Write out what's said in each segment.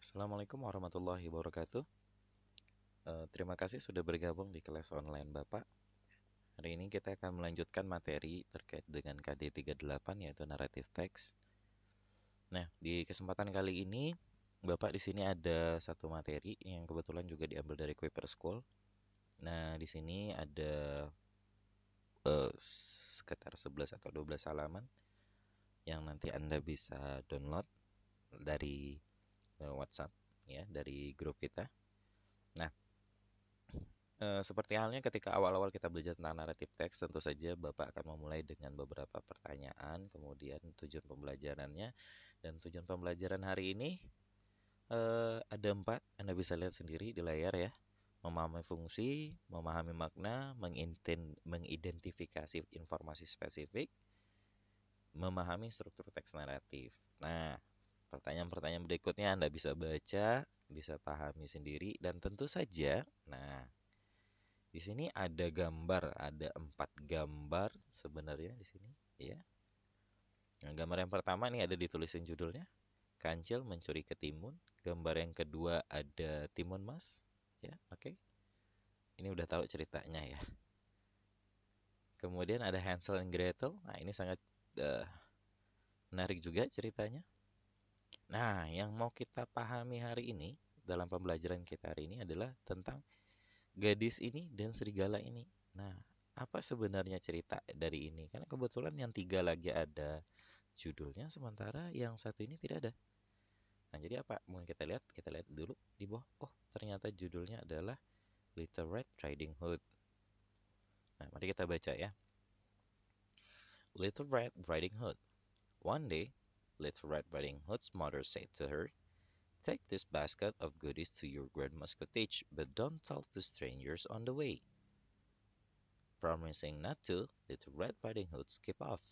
Assalamualaikum warahmatullahi wabarakatuh. Terima kasih sudah bergabung di kelas online Bapak. Hari ini kita akan melanjutkan materi terkait dengan KD 38 yaitu Narrative Text. Nah, di kesempatan kali ini Bapak di sini ada satu materi yang kebetulan juga diambil dari Kuiper School. Nah, di sini ada sekitar 11 atau 12 halaman yang nanti Anda bisa download dari WhatsApp ya, dari grup kita. Nah, seperti halnya ketika awal-awal kita belajar tentang naratif teks, tentu saja Bapak akan memulai dengan beberapa pertanyaan, kemudian tujuan pembelajarannya, dan tujuan pembelajaran hari ini ada 4, Anda bisa lihat sendiri di layar ya. Memahami fungsi, memahami makna, mengidentifikasi informasi spesifik, memahami struktur teks naratif. Nah, pertanyaan-pertanyaan berikutnya Anda bisa baca, bisa pahami sendiri, dan tentu saja, nah, di sini ada gambar, ada 4 gambar sebenarnya di sini, ya. Nah, gambar yang pertama nih ada ditulisin judulnya, Kancil mencuri ketimun. Gambar yang kedua ada timun mas, ya, oke. Ini udah tahu ceritanya ya. Kemudian ada Hansel and Gretel. Nah, ini sangat uh, menarik juga ceritanya. Nah, yang mau kita pahami hari ini dalam pembelajaran kita hari ini adalah tentang gadis ini dan serigala ini. Nah, apa sebenarnya cerita dari ini? Karena kebetulan yang 3 lagi ada judulnya, sementara yang satu ini tidak ada. Nah, jadi apa? Mau kita lihat? Kita lihat dulu di bawah. Oh, ternyata judulnya adalah Little Red Riding Hood. Nah, mari kita baca ya. Little Red Riding Hood. One day, Little Red Riding Hood's mother said to her, "Take this basket of goodies to your grandma's cottage, but don't talk to strangers on the way." Promising not to, Little Red Riding Hood skipped off.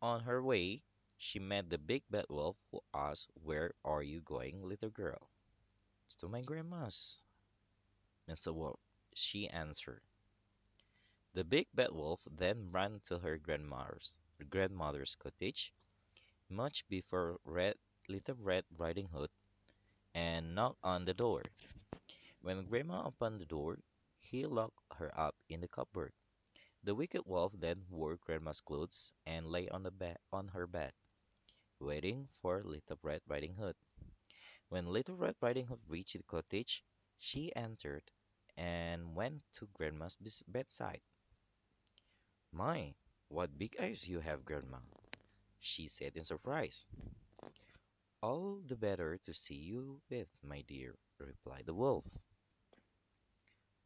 On her way, she met the big bad wolf, who asked, "Where are you going, little girl?" "To my grandma's, Mr. Wolf," she answered. The big bad wolf then ran to her grandmother's cottage, much before Little Red Riding Hood, and knocked on the door. When Grandma opened the door, he locked her up in the cupboard. The wicked wolf then wore Grandma's clothes and lay on her bed, waiting for Little Red Riding Hood. When Little Red Riding Hood reached the cottage, she entered and went to Grandma's bedside. "My, what big eyes you have, Grandma!" she said in surprise. "All the better to see you with, my dear," replied the wolf.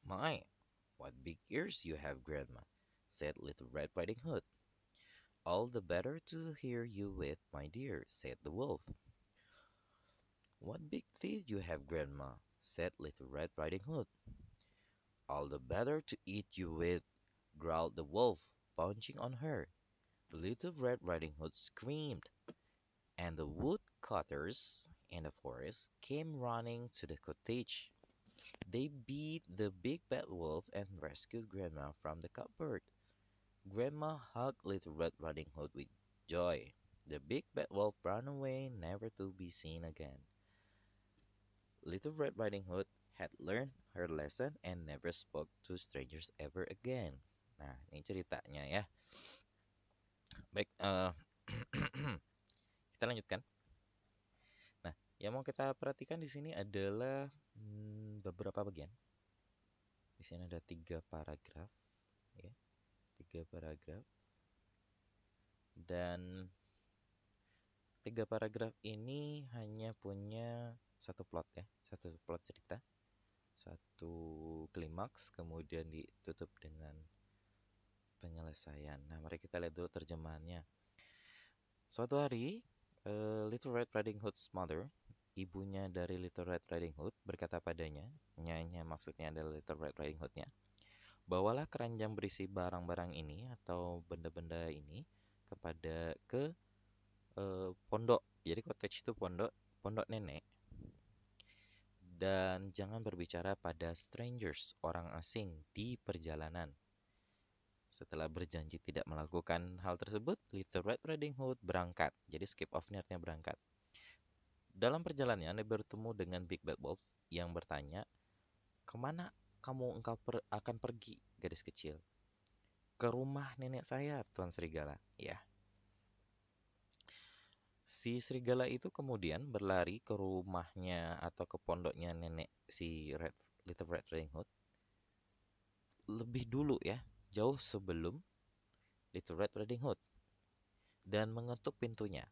"My, what big ears you have, Grandma!" said Little Red Riding Hood. "All the better to hear you with, my dear," said the wolf. "What big teeth you have, Grandma!" said Little Red Riding Hood. "All the better to eat you with," growled the wolf, pouncing on her. Little Red Riding Hood screamed, and the woodcutters in the forest came running to the cottage. They beat the big bad wolf and rescued Grandma from the cupboard. Grandma hugged Little Red Riding Hood with joy. The big bad wolf ran away, never to be seen again. Little Red Riding Hood had learned her lesson and never spoke to strangers ever again. Nah, ini ceritanya ya. Baik, kita lanjutkan. Nah, yang mau kita perhatikan di sini adalah beberapa bagian. Di sini ada 3 paragraf, ya, 3 paragraf, dan 3 paragraf ini hanya punya satu plot ya, satu plot cerita, satu klimaks, kemudian ditutup dengan penyelesaian. Nah, mari kita lihat dulu terjemahannya. Suatu hari, Little Red Riding Hood's mother, ibunya dari Little Red Riding Hood, berkata padanya, nyanya maksudnya adalah Little Red Riding Hoodnya, "Bawalah keranjang berisi barang-barang ini atau benda-benda ini ke pondok." Jadi cottage itu pondok nenek. Dan jangan berbicara pada strangers, orang asing di perjalanan. Setelah berjanji tidak melakukan hal tersebut, Little Red Riding Hood berangkat. Jadi skip off-nya artinya berangkat. Dalam perjalanannya, dia bertemu dengan Big Bad Wolf yang bertanya, "Kemana engkau akan pergi, gadis kecil?" "Ke rumah nenek saya, Tuan Serigala." Ya, si serigala itu kemudian berlari ke rumahnya atau ke pondoknya nenek si Little Red Riding Hood lebih dulu ya, jauh sebelum Little Red Riding Hood, dan mengetuk pintunya.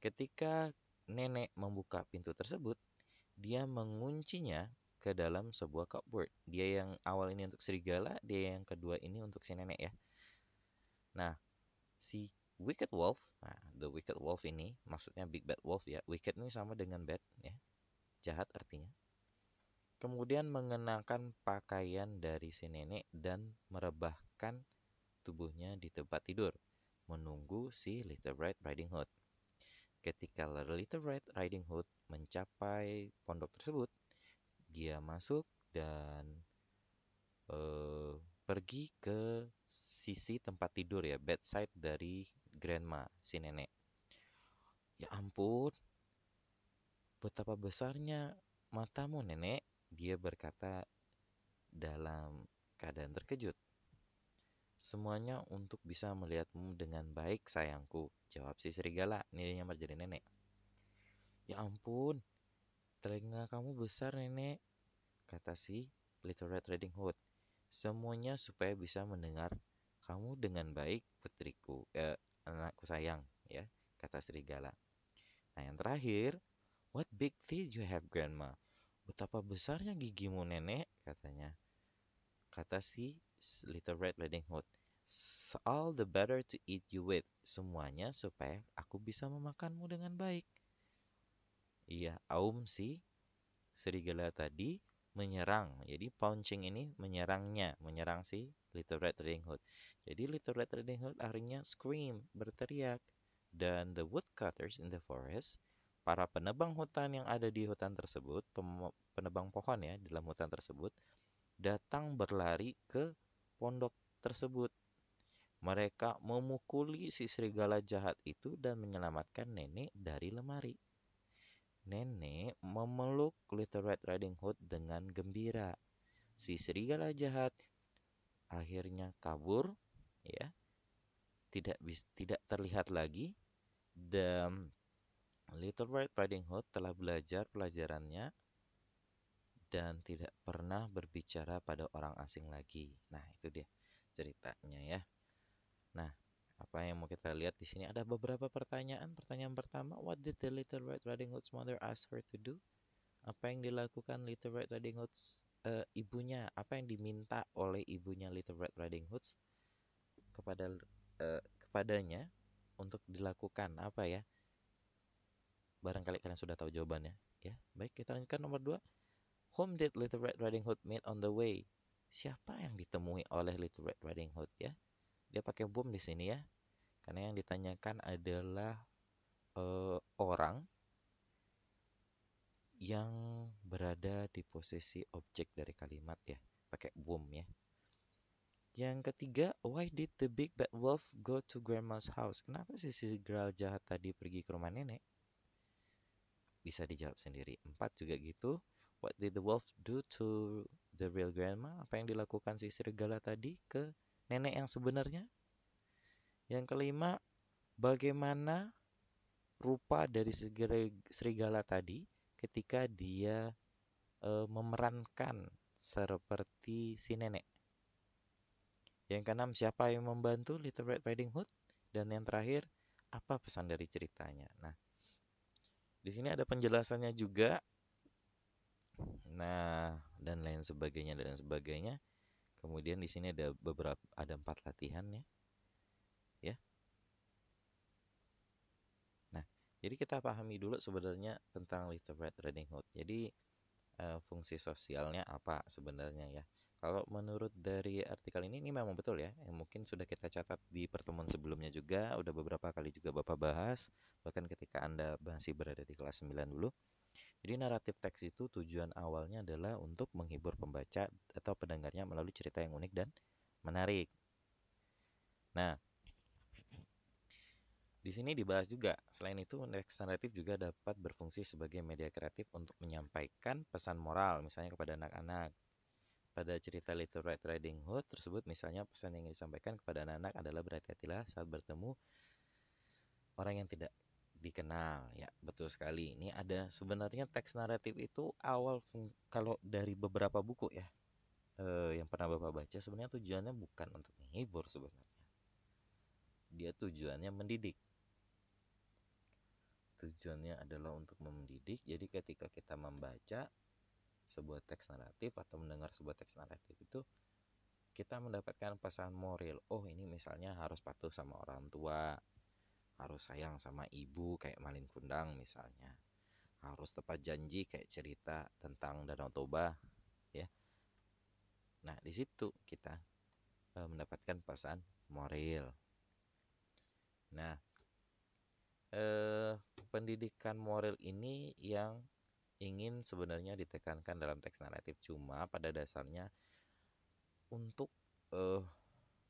Ketika nenek membuka pintu tersebut, dia menguncinya ke dalam sebuah cupboard. Dia yang awal ini untuk serigala, dia yang kedua ini untuk si nenek ya. Nah, si Wicked Wolf, nah, the Wicked Wolf ini maksudnya Big Bad Wolf ya. Wicked ini sama dengan bad ya, jahat artinya. Kemudian mengenakan pakaian dari si nenek dan merebahkan tubuhnya di tempat tidur, menunggu si Little Red Riding Hood. Ketika Little Red Riding Hood mencapai pondok tersebut, dia masuk dan pergi ke sisi tempat tidur ya, bedside dari grandma, si nenek. "Ya ampun, betapa besarnya matamu, nenek," dia berkata dalam keadaan terkejut. "Semuanya untuk bisa melihatmu dengan baik, sayangku," jawab si serigala. Ini yang menjadi nenek. "Ya ampun, telinga kamu besar, nenek," kata si Little Red Riding Hood. "Semuanya supaya bisa mendengar kamu dengan baik, putriku, anakku sayang," ya, kata serigala. Nah, yang terakhir, "What big teeth you have, Grandma?" "Betapa besarnya gigimu, nenek," katanya. Kata si Little Red Riding Hood. "All the better to eat you with." Semuanya supaya aku bisa memakanmu dengan baik. Iya, si serigala tadi menyerang. Jadi pouncing ini menyerang si Little Red Riding Hood. Jadi Little Red Riding Hood akhirnya scream, berteriak. Dan the woodcutters in the forest, para penebang hutan yang ada di hutan tersebut, penebang pohon ya dalam hutan tersebut, datang berlari ke pondok tersebut. Mereka memukuli si serigala jahat itu dan menyelamatkan nenek dari lemari. Nenek memeluk Little Red Riding Hood dengan gembira. Si serigala jahat akhirnya kabur, ya, tidak terlihat lagi, dan Little Red Riding Hood telah belajar pelajarannya dan tidak pernah berbicara pada orang asing lagi. Nah, itu dia ceritanya ya. Nah, apa yang mau kita lihat di sini ada beberapa pertanyaan. Pertanyaan pertama, what did the Little Red Riding Hood's mother ask her to do? Apa yang dilakukan Little Red Riding Hood's ibunya? Apa yang diminta oleh ibunya Little Red Riding Hood kepada kepadanya untuk dilakukan apa ya? Barangkali kalian sudah tahu jawabannya. Ya, baik, kita lanjutkan nomor 2. Whom did Little Red Riding Hood meet on the way? Siapa yang ditemui oleh Little Red Riding Hood ya? Dia pakai boom di sini ya. Karena yang ditanyakan adalah orang yang berada di posisi objek dari kalimat ya. Pakai boom ya. Yang ketiga, why did the big bad wolf go to grandma's house? Kenapa si serigala jahat tadi pergi ke rumah nenek? Bisa dijawab sendiri. 4 juga gitu. What did the wolf do to the real grandma? Apa yang dilakukan si serigala tadi ke nenek yang sebenarnya? Yang kelima, bagaimana rupa dari serigala tadi ketika dia memerankan seperti si nenek? Yang keenam, siapa yang membantu Little Red Riding Hood? Dan yang terakhir, apa pesan dari ceritanya? Nah, di sini ada penjelasannya juga. Nah, dan lain sebagainya dan sebagainya. Kemudian di sini ada 4 latihan ya. Ya. Nah, jadi kita pahami dulu sebenarnya tentang Little Red Riding Hood. Jadi fungsi sosialnya apa sebenarnya ya. Kalau menurut dari artikel ini memang betul ya. Yang mungkin sudah kita catat di pertemuan sebelumnya juga, udah beberapa kali juga Bapak bahas, bahkan ketika Anda masih berada di kelas 9 dulu. Jadi naratif teks itu tujuan awalnya adalah untuk menghibur pembaca atau pendengarnya melalui cerita yang unik dan menarik. Nah, Di sini dibahas juga, selain itu teks naratif juga dapat berfungsi sebagai media kreatif untuk menyampaikan pesan moral, misalnya kepada anak-anak. Pada cerita Little Red Riding Hood tersebut, misalnya pesan yang disampaikan kepada anak-anak adalah berhati-hatilah saat bertemu orang yang tidak dikenal. Ya, betul sekali. Ini ada sebenarnya teks naratif itu kalau dari beberapa buku ya, yang pernah Bapak baca, sebenarnya tujuannya bukan untuk menghibur sebenarnya. Dia tujuannya mendidik. Tujuannya adalah untuk mendidik. Jadi ketika kita membaca sebuah teks naratif atau mendengar sebuah teks naratif itu, kita mendapatkan pesan moral. Oh, ini misalnya harus patuh sama orang tua, harus sayang sama ibu kayak Malin Kundang misalnya. Harus tepat janji kayak cerita tentang Danau Toba, ya. Nah, di situ kita mendapatkan pesan moral. Nah, pendidikan moral ini yang ingin sebenarnya ditekankan dalam teks naratif, cuma pada dasarnya untuk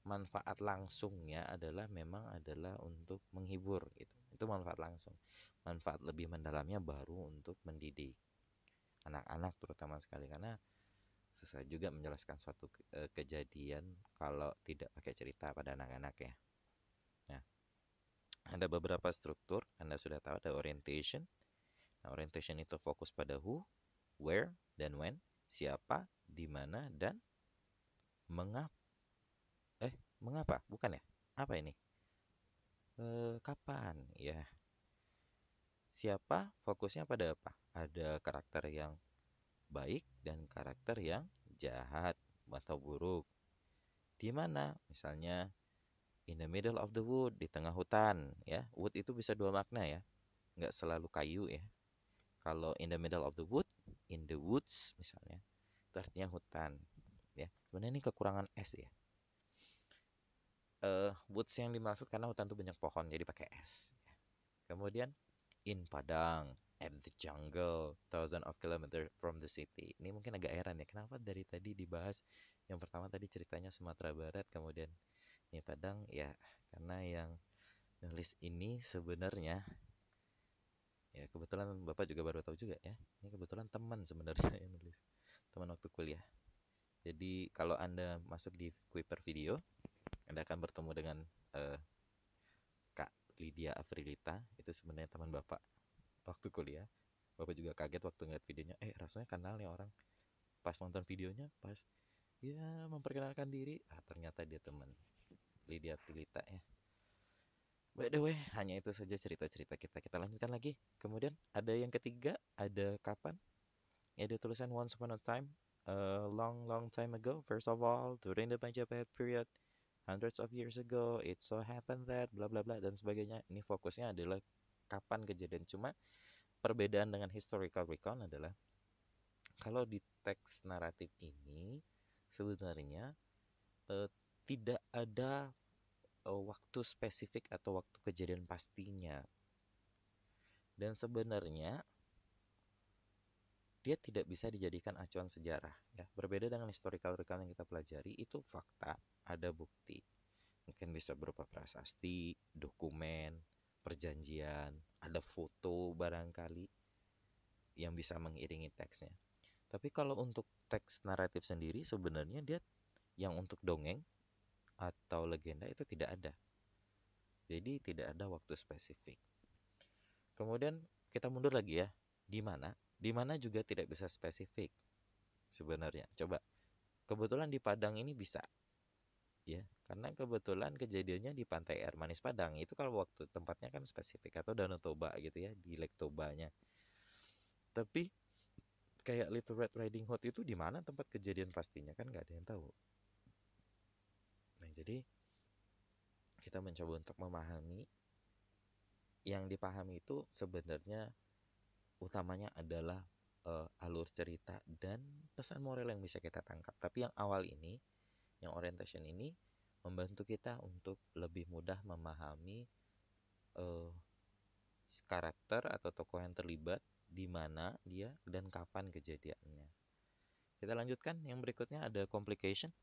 manfaat langsungnya memang adalah untuk menghibur gitu. Itu manfaat langsung. Manfaat lebih mendalamnya baru untuk mendidik anak-anak terutama sekali, karena susah juga menjelaskan suatu kejadian kalau tidak pakai cerita pada anak-anak ya. Nah, ada beberapa struktur, Anda sudah tahu ada orientation. Nah, orientation itu fokus pada who, where, dan when, siapa, di mana, dan mengapa. Mengapa? Bukan ya? Apa ini? Kapan? Ya. Siapa? Fokusnya pada apa? Ada karakter yang baik dan karakter yang jahat atau buruk. Di mana? Misalnya in the middle of the wood, di tengah hutan, ya. Wood itu bisa dua makna ya. Nggak selalu kayu ya. Kalau in the middle of the wood, in the woods misalnya, itu artinya hutan, ya. Sebenarnya ini kekurangan S ya. Woods yang dimaksud karena hutan itu banyak pohon, jadi pakai S. Kemudian in Padang, at the jungle, thousand of kilometer from the city. Ini mungkin agak heran ya, kenapa dari tadi dibahas yang pertama tadi ceritanya Sumatera Barat, kemudian ini Padang ya, karena yang nulis ini sebenarnya ya kebetulan Bapak juga baru tahu juga ya. Ini kebetulan teman sebenarnya yang nulis. Teman waktu kuliah. Jadi kalau Anda masuk di Kuiper Video, Anda akan bertemu dengan eh, Kak Lydia Afrilita. Itu sebenarnya teman Bapak waktu kuliah. Bapak juga kaget waktu ngeliat videonya. Rasanya kenal nih orang. Pas nonton videonya, pas ya memperkenalkan diri, ternyata dia teman Lydia Afrilita ya. By the way, hanya itu saja cerita-cerita kita. Kita lanjutkan lagi. Kemudian ada yang ketiga, ada kapan. Ya, ada tulisan once upon a time, a long, long time ago. First of all, during the Majapahit period, hundreds of years ago, it so happened that, bla bla bla dan sebagainya. Ini fokusnya adalah kapan kejadian. Cuma perbedaan dengan historical recount adalah kalau di teks naratif ini sebenarnya eh, tidak ada waktu spesifik atau waktu kejadian pastinya. Dan sebenarnya dia tidak bisa dijadikan acuan sejarah ya. Berbeda dengan historical recount yang kita pelajari, itu fakta, ada bukti. Mungkin bisa berupa prasasti, dokumen, perjanjian, ada foto barangkali yang bisa mengiringi teksnya. Tapi kalau untuk teks naratif sendiri sebenarnya dia yang untuk dongeng atau legenda itu tidak ada. Jadi tidak ada waktu spesifik. Kemudian kita mundur lagi ya. Di mana? Di mana juga tidak bisa spesifik sebenarnya. Coba. Kebetulan di Padang ini bisa ya, karena kebetulan kejadiannya di Pantai Air Manis Padang. Itu kalau waktu tempatnya kan spesifik, atau Danau Toba gitu ya, di Lake Tobanya. Tapi kayak Little Red Riding Hood itu di mana tempat kejadian pastinya kan nggak ada yang tahu. Nah, jadi kita mencoba untuk memahami, yang dipahami itu sebenarnya utamanya adalah alur cerita dan pesan moral yang bisa kita tangkap. Tapi yang awal ini, yang orientation ini membantu kita untuk lebih mudah memahami uh, karakter atau tokoh yang terlibat, di mana dia dan kapan kejadiannya. Kita lanjutkan yang berikutnya, ada complication.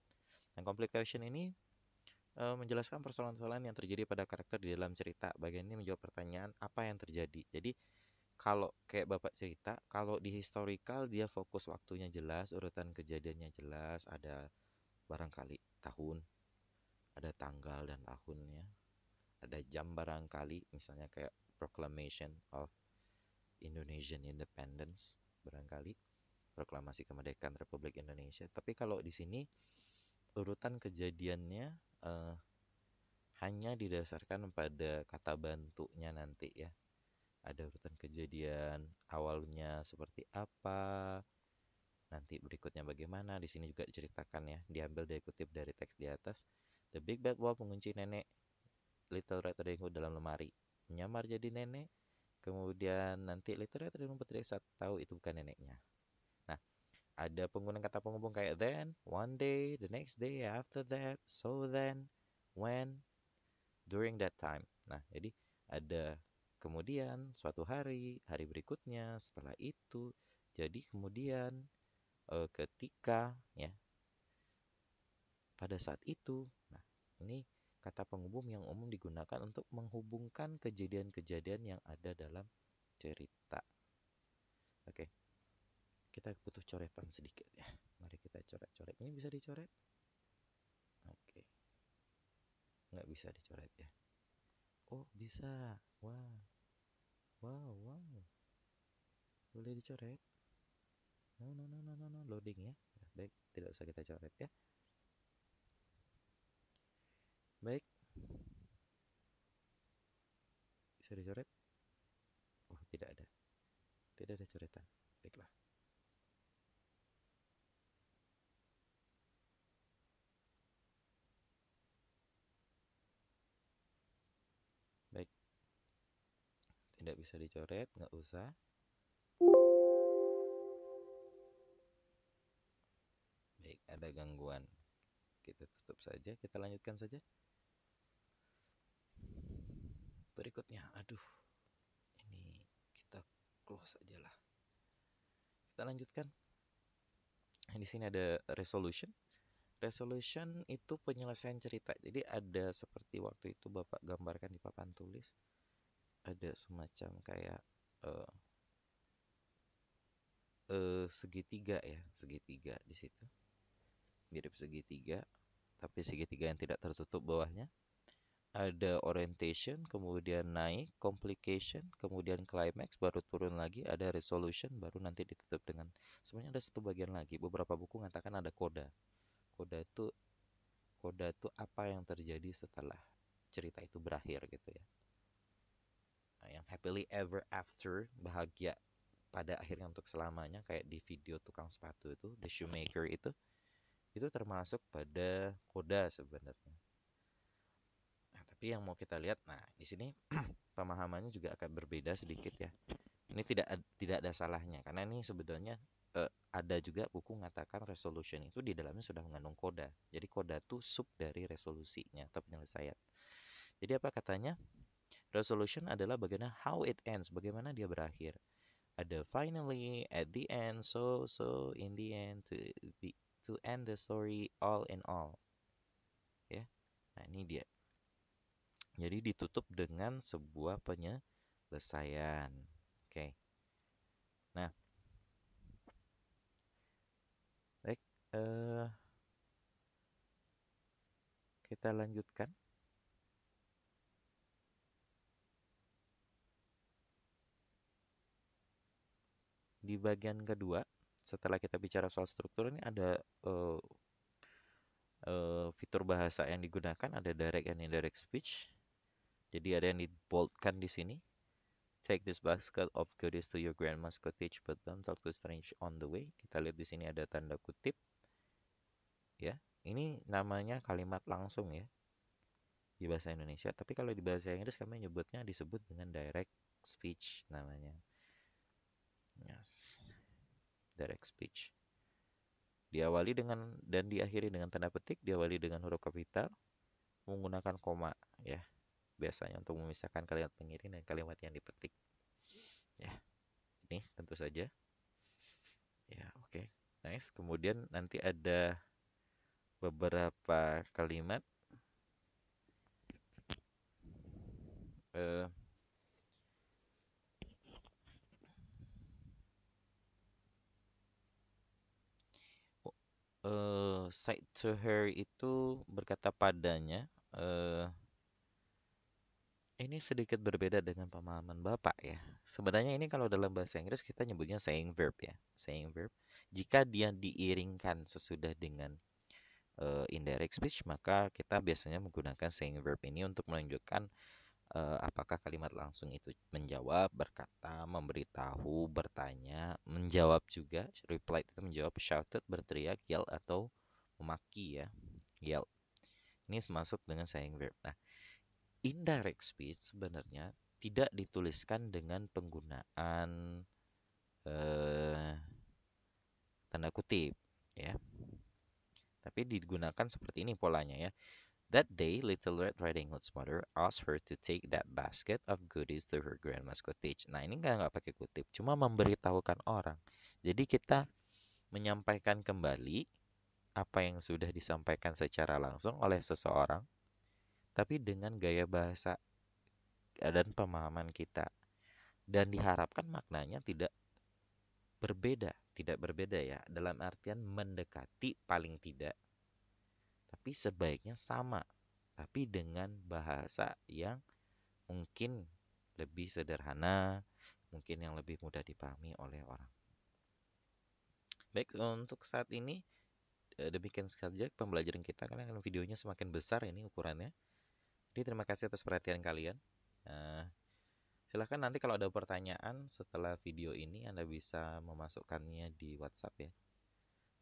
Yang complication ini menjelaskan persoalan-persoalan yang terjadi pada karakter di dalam cerita. Bagian ini menjawab pertanyaan apa yang terjadi. Jadi kalau kayak Bapak cerita, kalau di historical dia fokus waktunya jelas, urutan kejadiannya jelas, ada barangkali tahun, ada tanggal dan tahunnya, ada jam barangkali, misalnya kayak Proclamation of Indonesian Independence barangkali, proklamasi kemerdekaan Republik Indonesia. Tapi kalau di sini urutan kejadiannya eh, hanya didasarkan pada kata bantunya nanti ya. Ada urutan kejadian awalnya seperti apa, nanti berikutnya bagaimana. Di sini juga diceritakan ya, diambil dari kutip dari teks di atas. The Big Bad Wolf mengunci nenek Little Red Riding Hood dalam lemari, menyamar jadi nenek. Kemudian nanti Little Red Riding Hood Putri saat tahu itu bukan neneknya. Nah, ada penggunaan kata penghubung kayak then, one day, the next day, after that, so then, when, during that time. Nah, jadi ada kemudian, suatu hari, hari berikutnya, setelah itu, jadi kemudian, ketika, ya, pada saat itu. Nah, ini kata penghubung yang umum digunakan untuk menghubungkan kejadian-kejadian yang ada dalam cerita. Oke, kita butuh coretan sedikit ya. Mari kita coret-coret. Ini bisa dicoret? Oke, nggak bisa dicoret ya. Oh, bisa. Wah, wow, wow. Boleh dicoret? No, no, no, no, no, no. Loading ya. Baik, tidak usah kita coret ya. Baik, bisa dicoret? Oh, tidak ada. Tidak ada coretan. Baiklah. Baik, tidak bisa dicoret, nggak usah. Baik, ada gangguan. Kita tutup saja, kita lanjutkan saja. Berikutnya, aduh, ini kita close aja lah. Kita lanjutkan. Di sini ada resolution. Resolution itu penyelesaian cerita. Jadi ada seperti waktu itu Bapak gambarkan di papan tulis, ada semacam kayak uh, segitiga ya, segitiga di situ. Mirip segitiga, tapi segitiga yang tidak tertutup bawahnya. Ada orientation, kemudian naik, complication, kemudian climax, baru turun lagi, ada resolution, baru nanti ditutup dengan, sebenarnya ada satu bagian lagi. Beberapa buku mengatakan ada coda. Coda itu apa yang terjadi setelah cerita itu berakhir gitu ya. Nah, yang happily ever after, bahagia pada akhirnya untuk selamanya, kayak di video tukang sepatu itu, The Shoemaker itu termasuk pada coda sebenarnya. Nah, tapi yang mau kita lihat, nah di sini pemahamannya juga akan berbeda sedikit ya. Ini tidak ada salahnya karena ini sebetulnya ada juga buku mengatakan resolution itu di dalamnya sudah mengandung koda. Jadi koda itu sub dari resolusinya atau penyelesaian. Jadi apa katanya? Resolution adalah bagaimana how it ends, bagaimana dia berakhir. Ada finally, at the end, so in the end, to end the story all in all. Ya. Nah, ini dia. Jadi ditutup dengan sebuah penyelesaian. Oke. Nah, baik, eh, kita lanjutkan. Di bagian kedua, setelah kita bicara soal struktur, ini ada fitur bahasa yang digunakan, ada direct and indirect speech. Jadi ada yang diboldkan di sini. Take this basket of goodies to your grandma's cottage, but don't talk to strange on the way. Kita lihat di sini ada tanda kutip, ya. Ini namanya kalimat langsung ya di bahasa Indonesia. Tapi kalau di bahasa Inggris kami nyebutnya disebut dengan direct speech namanya. Yes, direct speech. Diawali dengan dan diakhiri dengan tanda petik, diawali dengan huruf kapital, menggunakan koma ya, biasanya untuk memisahkan kalimat pengiring dan kalimat yang dipetik. Ya, ini tentu saja. Ya, oke. Nice. Kemudian nanti ada beberapa kalimat Eh, said to her itu berkata padanya, eh, ini sedikit berbeda dengan pemahaman Bapak ya. Sebenarnya ini kalau dalam bahasa Inggris kita nyebutnya saying verb ya. Saying verb. Jika dia diiringkan sesudah dengan indirect speech, maka kita biasanya menggunakan saying verb ini untuk menunjukkan apakah kalimat langsung itu menjawab, berkata, memberitahu, bertanya, menjawab juga. Reply itu menjawab, shouted, berteriak, yell atau memaki ya. Yell. Ini masuk dengan saying verb. Nah, indirect speech sebenarnya tidak dituliskan dengan penggunaan eh, tanda kutip ya, tapi digunakan seperti ini polanya ya. That day, Little Red Riding Hood's mother asked her to take that basket of goodies to her grandma's cottage. Nah, ini nggak pakai kutip, cuma memberitahukan orang. Jadi kita menyampaikan kembali apa yang sudah disampaikan secara langsung oleh seseorang, tapi dengan gaya bahasa dan pemahaman kita. Dan diharapkan maknanya tidak berbeda ya, dalam artian mendekati paling tidak, tapi sebaiknya sama, tapi dengan bahasa yang mungkin lebih sederhana, mungkin yang lebih mudah dipahami oleh orang. Baik, untuk saat ini demikian saja pembelajaran kita karena videonya semakin besar ini ukurannya. Jadi terima kasih atas perhatian kalian. Eh, Silahkan nanti kalau ada pertanyaan setelah video ini Anda bisa memasukkannya di WhatsApp ya.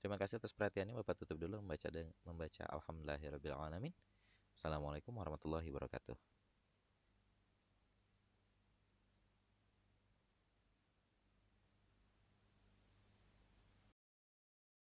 Terima kasih atas perhatiannya. Bapak tutup dulu membaca Alhamdulillahirabbil alamin. Assalamualaikum warahmatullahi wabarakatuh.